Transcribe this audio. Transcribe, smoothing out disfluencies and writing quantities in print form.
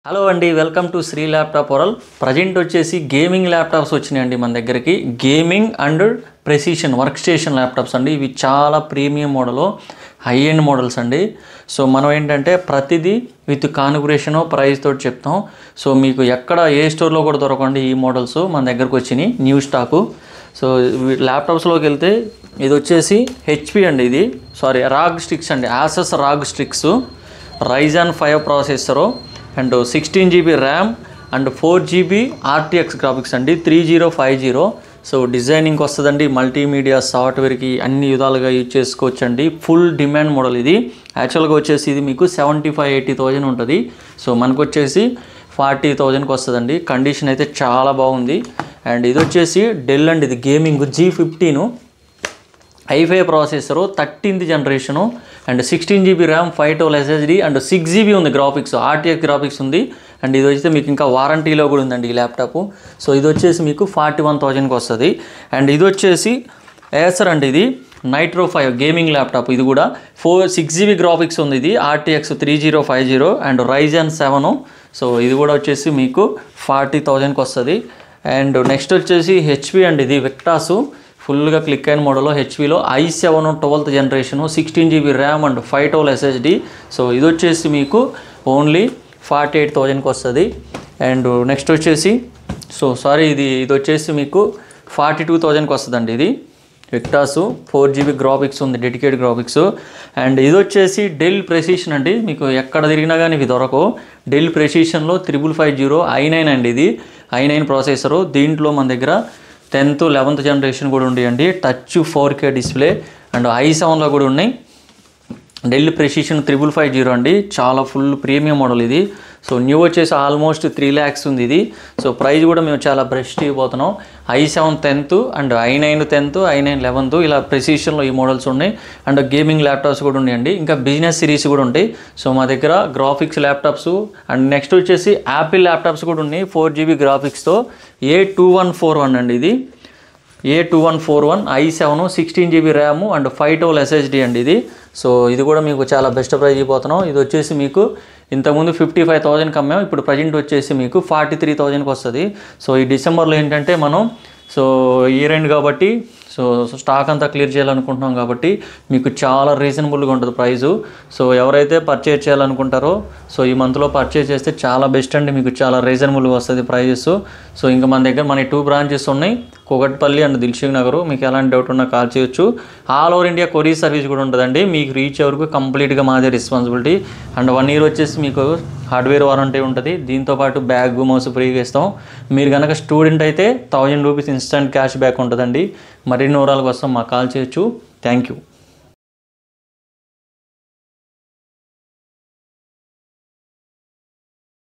Hello అండి, welcome to Sri laptop world. Present వచ్చేసి gaming laptops వచ్చినాయండి మన దగ్గరికి. Gaming and precision work station laptops అండి. ఇవి చాలా premium model, high end models అండి. సో మనం ఏంటంటే ప్రతిదీ విత్ కాన్ఫిగరేషన్ ప్రైస్ తోటి చెప్తాం. సో మీకు ఎక్కడ ఏ స్టోర్లో కూడా దొరకండి ఈ మోడల్స్ మన దగ్గరకు వచ్చినాయి, న్యూ స్టాకు. సో ల్యాప్టాప్స్లోకి వెళ్తే ఇది వచ్చేసి హెచ్పి అండి, ఇది రాగ్ స్ట్రిక్స్ అండి, Asus ROG Strix, Ryzen 5 processor and 16 GB RAM and 4 GB RTX graphics అండి, 3050. సో డిజైనింగ్కి వస్తుందండి, మల్టీమీడియా సాఫ్ట్వేర్కి అన్ని విధాలుగా యూజ్ చేసుకోవచ్చండి. ఫుల్ డిమాండ్ మోడల్ ఇది. యాక్చువల్గా వచ్చేసి ఇది మీకు 75,000-80,000 ఉంటుంది. సో మనకు వచ్చేసి 40,000కి వస్తుందండి. కండిషన్ అయితే చాలా బాగుంది. అండ్ ఇది వచ్చేసి డెల్ అండి, ఇది gaming G15 i5 processor, 13th generation and 16 GB RAM, 512 SSD and 6 GB ఉంది గ్రాఫిక్స్, RTX గ్రాఫిక్స్ ఉంది. అండ్ ఇది వచ్చి మీకు ఇంకా వారంటీలో కూడా ఉందండి ఈ ల్యాప్టాప్. సో ఇది వచ్చేసి మీకు 41,000కి వస్తుంది. అండ్ ఇది వచ్చేసి ఏసర్ అండి, ఇది నైట్రో 5 గేమింగ్ ల్యాప్టాప్. ఇది కూడా 6 GB గ్రాఫిక్స్ ఉంది, ఇది RTX 3050 అండ్ Ryzen 7. సో ఇది కూడా వచ్చేసి మీకు 40,000కి వస్తుంది. అండ్ నెక్స్ట్ వచ్చేసి హెచ్పి అండి, ఇది విక్టాసు ఫుల్గా క్లిక్ అయిన మోడల్లో హెచ్పిలో i7 12th generation, 16 GB RAM and 512 SSD. So ఇది వచ్చేసి మీకు ఓన్లీ 48,000కి వస్తుంది. అండ్ నెక్స్ట్ వచ్చేసి ఇది వచ్చేసి మీకు 42,000కి వస్తుందండి. ఇది విక్టాసు 4 GB గ్రాఫిక్స్ ఉంది, డెడికేటెడ్ గ్రాఫిక్స్. అండ్ ఇది వచ్చేసి డెల్ ప్రెసిషన్ అండి, మీకు ఎక్కడ తిరిగినా కానీ ఇవి దొరకవు. డెల్ ప్రెసిషన్లో 3550 i9 అండి, ఇది i9 ప్రాసెసరు. దీంట్లో మన దగ్గర 10th 11th జనరేషన్ కూడా ఉన్నాయండి, టచ్ 4K డిస్ప్లే అండ్ i7లో కూడా ఉన్నాయి. డెల్ ప్రెసిషన్ 3550 అండి, చాలా ఫుల్ ప్రీమియం మోడల్ ఇది. సో న్యూ వచ్చేసి ఆల్మోస్ట్ 3 lakhs ఉంది ఇది. సో ప్రైస్ కూడా మేము చాలా best ఇవ్వబోతున్నాం. i7 10th and i9 10th, i9 11th ఇలా ప్రెసిషన్లో ఈ మోడల్స్ ఉన్నాయి. అండ్ గేమింగ్ ల్యాప్టాప్స్ కూడా ఉన్నాయండి, ఇంకా బిజినెస్ సిరీస్ కూడా ఉంటాయి. సో మా దగ్గర గ్రాఫిక్స్ ల్యాప్టాప్స్ అండ్ నెక్స్ట్ వచ్చేసి యాపిల్ ల్యాప్టాప్స్ కూడా ఉన్నాయి 4 GB గ్రాఫిక్స్తో. A2141 అండి, ఇది A2141 i7 16 GB RAM and 512 SSD అండి ఇది. సో ఇది కూడా మీకు చాలా బెస్ట్ ప్రైజ్ ఇవ్వబోతున్నాం. ఇది వచ్చేసి మీకు ఇంతకుముందు 55,000కి అమ్మాం, ఇప్పుడు ప్రజెంట్ వచ్చేసి మీకు 43,000కి వస్తుంది. సో ఈ డిసెంబర్లో ఏంటంటే మనం ఇయర్ ఎండ్ కాబట్టి స్టాక్ అంతా క్లియర్ చేయాలనుకుంటున్నాం కాబట్టి మీకు చాలా రీజనబుల్గా ఉంటుంది ప్రైజు. సో ఎవరైతే పర్చేజ్ చేయాలనుకుంటారో ఈ మంత్లో పర్చేజ్ చేస్తే చాలా బెస్ట్ అండి, మీకు చాలా రీజనబుల్గా వస్తుంది ప్రైజెస్. సో ఇంకా మన దగ్గర 2 బ్రాంచెస్ ఉన్నాయి, కూకట్పల్లి అండ్ దిల్సుఖ్ నగర్. మీకు ఎలాంటి డౌట్ ఉన్నా కాల్ చేయొచ్చు. All over India courier service కూడా ఉంటుందండి, మీకు రీచ్ వరకు కంప్లీట్గా మాదే రెస్పాన్సిబిలిటీ. అండ్ 1 year వచ్చేసి మీకు హార్డ్వేర్ వారంటీ ఉంటుంది, దీంతోపాటు బ్యాగ్ మౌస్ ఫ్రీగా ఇస్తాం. మీరు కనుక స్టూడెంట్ అయితే 1000 రూపీస్ ఇన్స్టెంట్ క్యాష్ బ్యాక్ ఉంటుందండి. మరిన్ని వివరాల కోసం మాకు కాల్ చేయొచ్చు. Thank you.